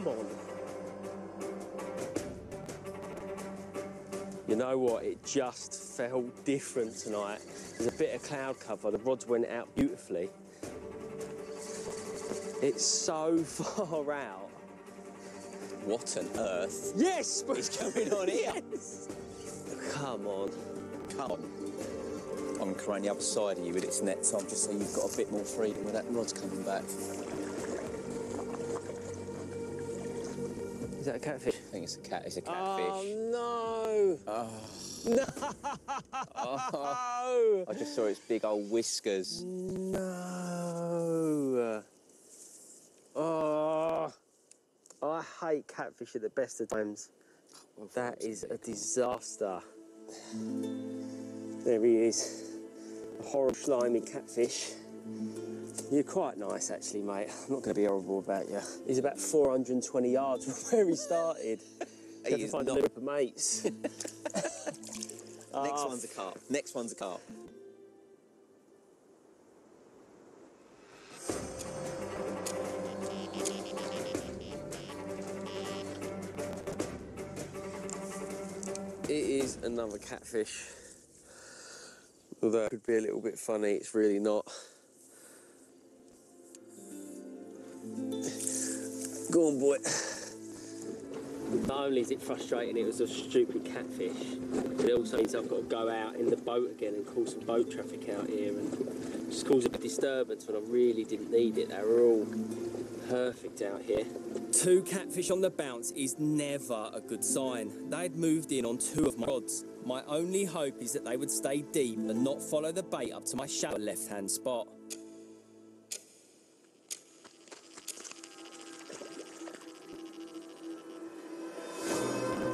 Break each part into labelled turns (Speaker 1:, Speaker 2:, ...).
Speaker 1: Come on. You know what? It just felt different tonight. There's a bit of cloud cover. The rods went out beautifully. It's so far out.
Speaker 2: What on earth?
Speaker 1: Yes!
Speaker 2: Is going on here?
Speaker 1: Yes. Come on.
Speaker 2: Come on. I'm carrying the other side of you with its nets on, just so you've got a bit more freedom when that rod's coming back.
Speaker 1: Is that a catfish?
Speaker 2: I think it's a cat. It's a catfish.
Speaker 1: Oh, no.
Speaker 2: Oh.
Speaker 1: No.
Speaker 2: Oh. I just saw its big old whiskers.
Speaker 1: No. Oh. I hate catfish at the best of times. Well, that is a disaster. There he is. A horrible, slimy catfish. You're quite nice, actually, mate. I'm not going to be horrible about you. He's about 420 yards from where he started. He had to find a group of mates.
Speaker 2: Next one's a carp. Next one's a carp.
Speaker 1: It is another catfish. Although it could be a little bit funny, it's really not. Go on, boy. Not only is it frustrating, it was a stupid catfish, but it also means I've got to go out in the boat again and call some boat traffic out here and just cause a bit of disturbance when I really didn't need it. They were all perfect out here.
Speaker 3: 2 catfish on the bounce is never a good sign. They'd moved in on 2 of my rods. My only hope is that they would stay deep and not follow the bait up to my shallow left-hand spot.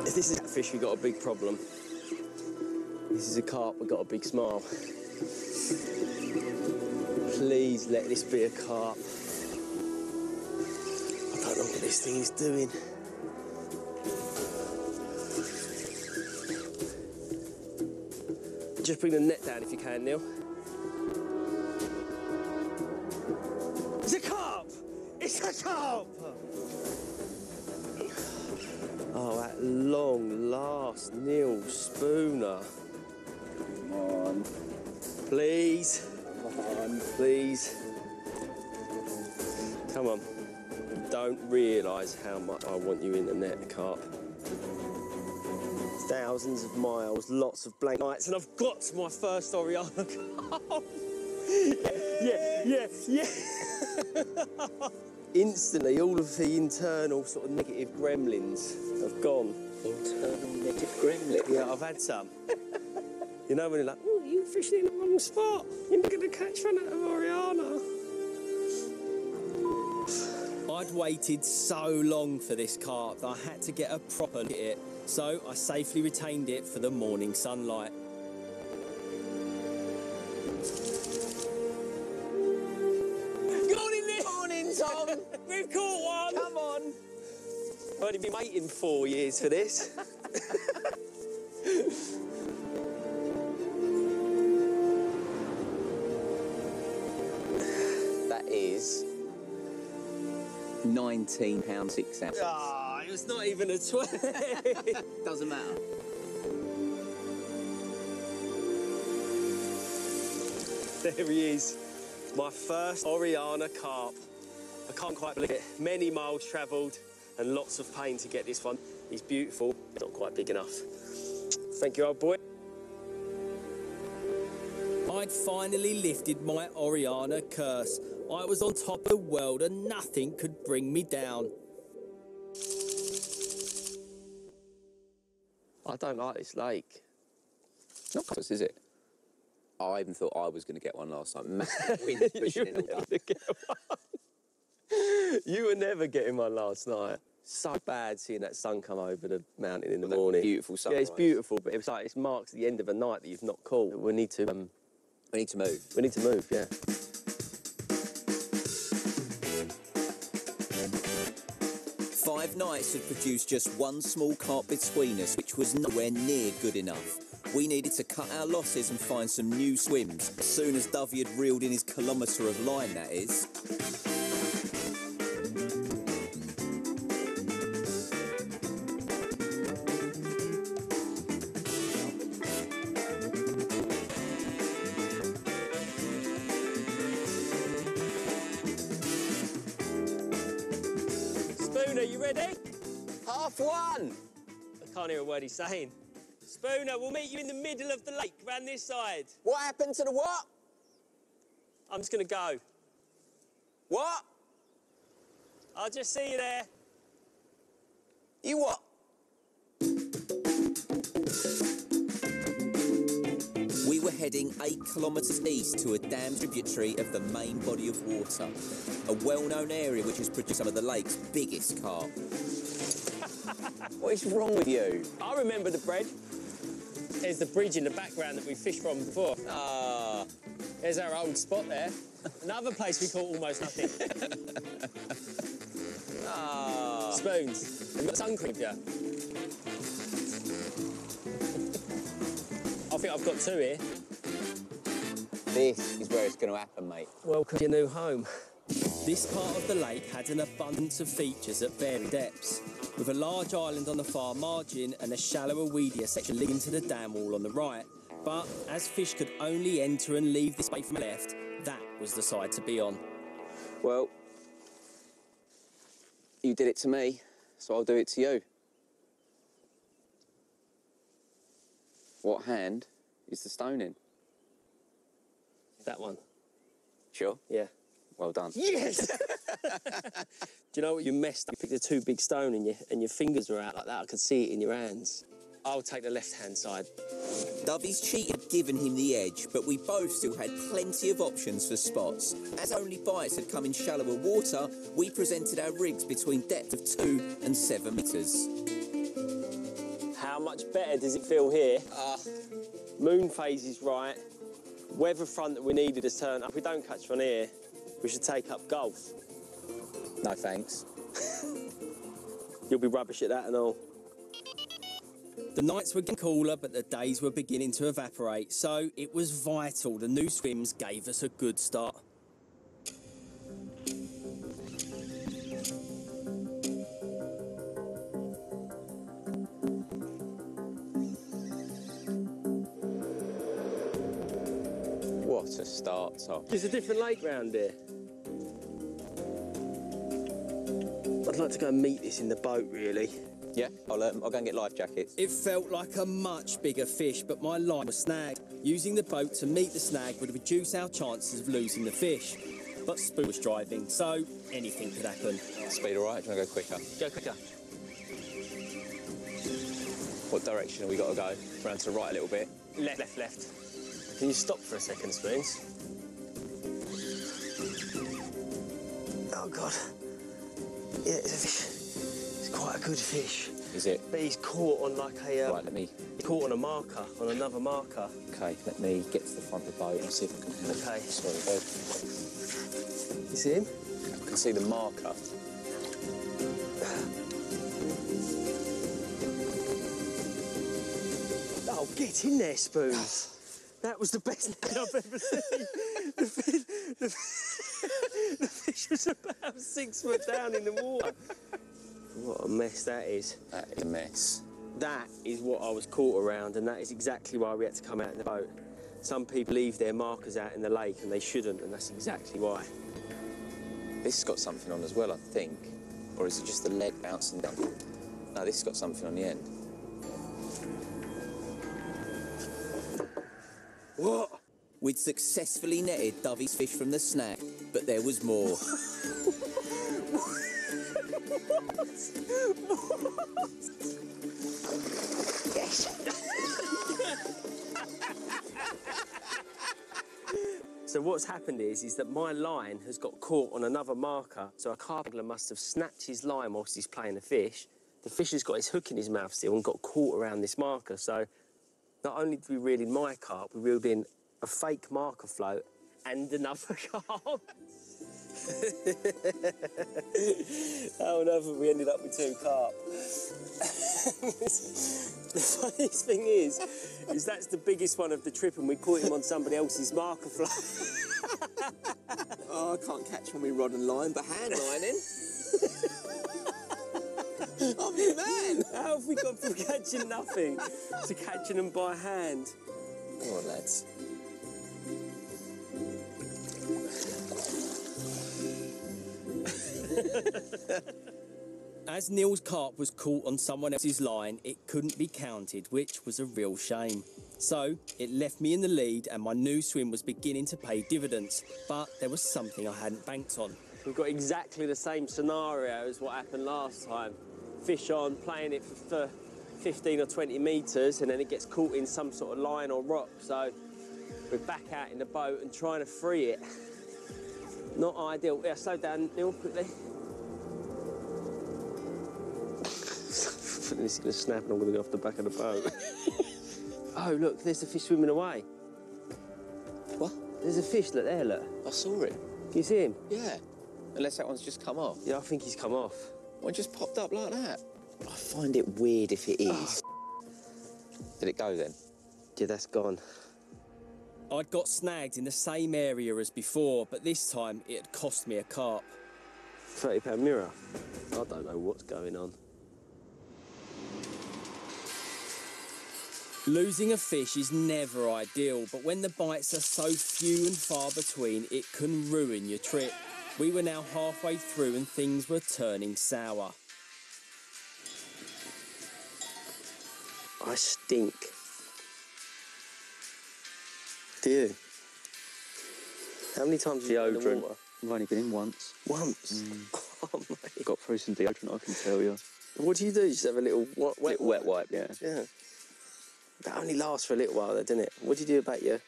Speaker 1: If this is a catfish, we've got a big problem. This is a carp, we've got a big smile. Please let this be a carp. I don't know what this thing is doing. Just bring the net down if you can, Neil. It's a carp! It's a carp! Oh, at long last, Neil Spooner.
Speaker 2: Come on.
Speaker 1: Please.
Speaker 2: Come on.
Speaker 1: Please. Come on. You don't realise how much I want you in the net, carp. Thousands of miles, lots of blank nights, and I've got my first Oriana carp. Yeah. Instantly, all of the internal sort of negative gremlins have gone.
Speaker 2: Internal negative gremlin?
Speaker 1: Yeah, I've had some. You know when you're like, oh, you're fishing in the wrong spot. You're not going to catch one out of Oriana.
Speaker 3: I'd waited so long for this carp that I had to get a proper look at it, so I safely retained it for the morning sunlight.
Speaker 1: Tom, we've caught one! Come on! I've only been waiting 4 years for this.
Speaker 2: That is £19.06.
Speaker 1: Ah, it was not even a 20.
Speaker 2: Doesn't matter.
Speaker 1: There he is, my first Oriana carp. I can't quite believe it. Many miles travelled and lots of pain to get this one. He's beautiful, not quite big enough. Thank you, old boy.
Speaker 3: I'd finally lifted my Oriana curse. I was on top of the world and nothing could bring me down.
Speaker 1: I don't like this lake.
Speaker 2: Not close, is it? I even thought I was going to get one last time. Massive wind pushing in all day.
Speaker 1: You were never getting one last night. So bad seeing that sun come over the mountain in the morning.
Speaker 2: Beautiful sunrise.
Speaker 1: Yeah, it's beautiful, but it's like it marks the end of a night that you've not caught. We need to
Speaker 2: We need to move.
Speaker 1: We need to move, yeah.
Speaker 3: Five nights had produced just one small carp between us, which was nowhere near good enough. We needed to cut our losses and find some new swims. As soon as Dovey had reeled in his kilometre of line, that is.
Speaker 1: ready?
Speaker 2: 1:30.
Speaker 1: I can't hear a word he's saying. Spooner, we'll meet you in the middle of the lake, round this side.
Speaker 2: What happened to the what?
Speaker 1: I'm just going to go.
Speaker 2: What?
Speaker 1: I'll just see you there.
Speaker 2: You what?
Speaker 3: We were heading 8 kilometres east to a dam tributary of the main body of water, a well-known area which has produced some of the lake's biggest carp.
Speaker 2: What is wrong with you?
Speaker 1: I remember the bread. There's the bridge in the background that we fished from before.
Speaker 2: Ah.
Speaker 1: There's our old spot there. Another place we caught almost nothing.
Speaker 2: Ah.
Speaker 1: Spoons. Have you got sun cream here? I think I've got 2 here.
Speaker 2: This is where it's going to happen, mate.
Speaker 1: Welcome to your new home.
Speaker 3: This part of the lake had an abundance of features at varied depths, with a large island on the far margin and a shallower, weedier section leading to the dam wall on the right. But as fish could only enter and leave this bay from the left, that was the side to be on.
Speaker 2: Well, you did it to me, so I'll do it to you. What hand is the stone in?
Speaker 1: That one.
Speaker 2: Sure?
Speaker 1: Yeah.
Speaker 2: Well done.
Speaker 1: Yes! Do you know what you messed up? You picked a too big stone and your fingers were out like that. I could see it in your hands. I'll take the left-hand side.
Speaker 3: Dovey's cheat had given him the edge, but we both still had plenty of options for spots. As only bites had come in shallower water, we presented our rigs between depth of 2 and 7 metres.
Speaker 1: How much better does it feel here? Moon phase is right. Weather front that we needed has turned up. If we don't catch one here, we should take up golf.
Speaker 2: No thanks.
Speaker 1: You'll be rubbish at that and all.
Speaker 3: The nights were getting cooler, but the days were beginning to evaporate, so it was vital the new swims gave us a good start.
Speaker 2: What a start, Tom.
Speaker 1: There's a different lake round here. I'd like to go and meet this in the boat, really.
Speaker 2: Yeah, I'll go and get life jackets.
Speaker 3: It felt like a much bigger fish, but my line was snagged. Using the boat to meet the snag would reduce our chances of losing the fish. But Spoo was driving, so anything could happen.
Speaker 2: Speed all right? Do you want to go quicker?
Speaker 1: Go quicker.
Speaker 2: What direction have we got to go? Round to the right a little bit.
Speaker 1: Left, left, left. Can you stop for a second, Spoons? Oh, God. Yeah, it's a fish. It's quite a good fish.
Speaker 2: Is it?
Speaker 1: But he's caught on like a...
Speaker 2: Right, let me...
Speaker 1: He's caught on a marker, on another marker.
Speaker 2: OK, let me get to the front of the boat and see if I can help.
Speaker 1: OK.
Speaker 2: Sorry,
Speaker 1: You see him?
Speaker 2: I can see the marker.
Speaker 1: Oh, get in there, Spoons. That was the best net I've ever seen. The fish was about 6 foot down in the water. What a mess that is.
Speaker 2: That is a mess.
Speaker 1: That is what I was caught around, and that is exactly why we had to come out in the boat. Some people leave their markers out in the lake, and they shouldn't, and that's exactly why.
Speaker 2: This has got something on as well, I think. Or is it just the lead bouncing down? No, this has got something on the end.
Speaker 1: What?
Speaker 3: We'd successfully netted Dovey's fish from the snag, but there was more.
Speaker 1: Yes. So what's happened is that my line has got caught on another marker, so a carp angler must have snapped his line whilst he's playing the fish. The fish has got his hook in his mouth still and got caught around this marker, so not only did we reel in my carp, we reeled in a fake marker float and another carp. How on earth have we ended up with 2 carp? The funniest thing is that's the biggest one of the trip, and we caught him on somebody else's marker float.
Speaker 3: Oh, I can't catch when we rod and line, but hand lining? I'm your man!
Speaker 1: How have we gone from catching nothing to catching them by hand?
Speaker 2: Come on, lads.
Speaker 3: As Neil's carp was caught on someone else's line, it couldn't be counted, which was a real shame. So it left me in the lead and my new swim was beginning to pay dividends, but there was something I hadn't banked on.
Speaker 1: We've got exactly the same scenario as what happened last time. Fish on, playing it for 15 or 20 metres, and then it gets caught in some sort of line or rock. So we're back out in the boat and trying to free it. Not ideal. Yeah, slow down, Neil, quickly. This is going to snap and I'm going to go off the back of the boat. Oh, look, there's the fish swimming away.
Speaker 2: What?
Speaker 1: There's a fish, look there, look.
Speaker 2: I saw it.
Speaker 1: Can you see him?
Speaker 2: Yeah. Unless that one's just come off.
Speaker 1: Yeah, I think he's come off.
Speaker 2: Well, it just popped up like that. I find it weird if it is. Did it go then?
Speaker 1: Yeah, that's gone.
Speaker 3: I'd got snagged in the same area as before, but this time it had cost me a carp.
Speaker 1: £30 mirror. I don't know what's going on.
Speaker 3: Losing a fish is never ideal, but when the bites are so few and far between, it can ruin your trip. We were now halfway through and things were turning sour.
Speaker 1: I stink. Do you? How many times have you been in the water?
Speaker 4: I've only been in once.
Speaker 1: Once? Oh, mate.
Speaker 4: Got through some deodorant, I can tell you.
Speaker 1: What do? Just have a little wet
Speaker 4: wipe, yeah.
Speaker 1: Yeah. That only lasts for a little while, though, doesn't it? What do you do about your...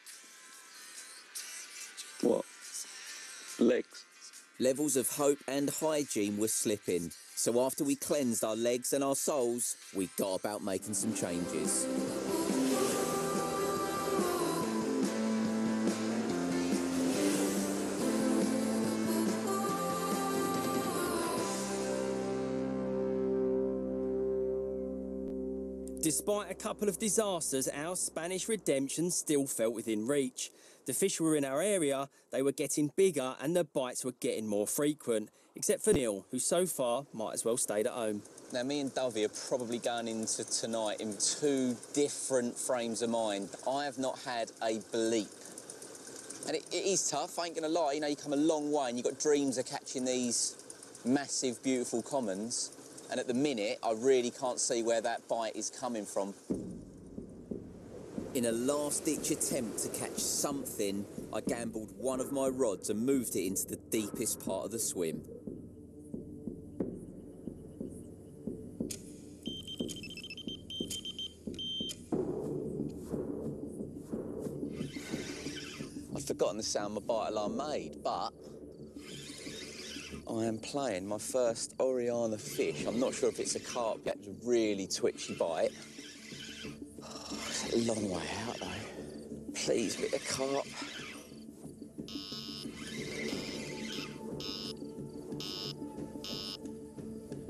Speaker 4: What? Legs.
Speaker 3: Levels of hope and hygiene were slipping, so after we cleansed our legs and our souls, we got about making some changes. Despite a couple of disasters, our Spanish redemption still felt within reach. The fish were in our area, they were getting bigger and the bites were getting more frequent, except for Neil, who so far might as well stayed at home.
Speaker 2: Now, me and Dovey are probably going into tonight in two different frames of mind. I have not had a bleep. And it is tough, I ain't going to lie. You know, you come a long way and you've got dreams of catching these massive, beautiful commons. And at the minute, I really can't see where that bite is coming from.
Speaker 3: In a last-ditch attempt to catch something, I gambled one of my rods and moved it into the deepest part of the swim.
Speaker 2: I'd forgotten the sound my bite alarm made, but I am playing my first Oriana fish. I'm not sure if it's a carp yet. It's a really twitchy bite. Oh, it's a long way out, though. Please, bit of carp.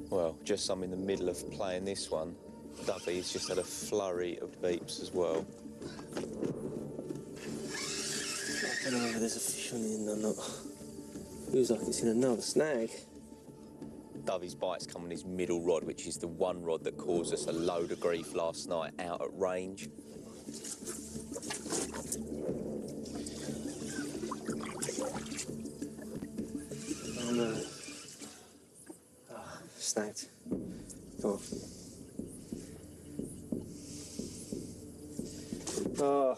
Speaker 2: Well, just I'm in the middle of playing this one. Dovey's just had a flurry of beeps as well.
Speaker 1: I don't know whether there's a fish on the end or not. Feels like it's in another snag.
Speaker 2: Dovey's bite's come on his middle rod, which is the one rod that caused us a load of grief last night out at range.
Speaker 1: Oh no. Oh, snagged. Go on. Oh.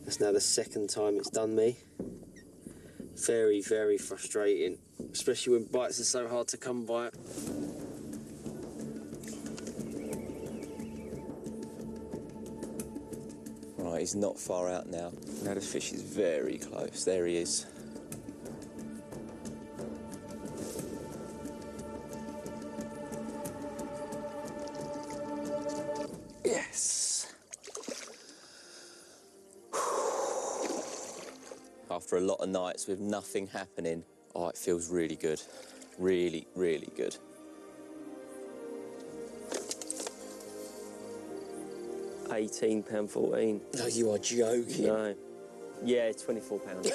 Speaker 1: That's now the second time it's done me. Very, very frustrating, especially when bites are so hard to come by.
Speaker 2: Right, he's not far out now. Now the fish is very close. There he is. Yes. After a lot of nights with nothing happening, oh, it feels really good. Really, really good.
Speaker 1: £18.14.
Speaker 2: No, you are joking.
Speaker 1: No. Yeah, £24.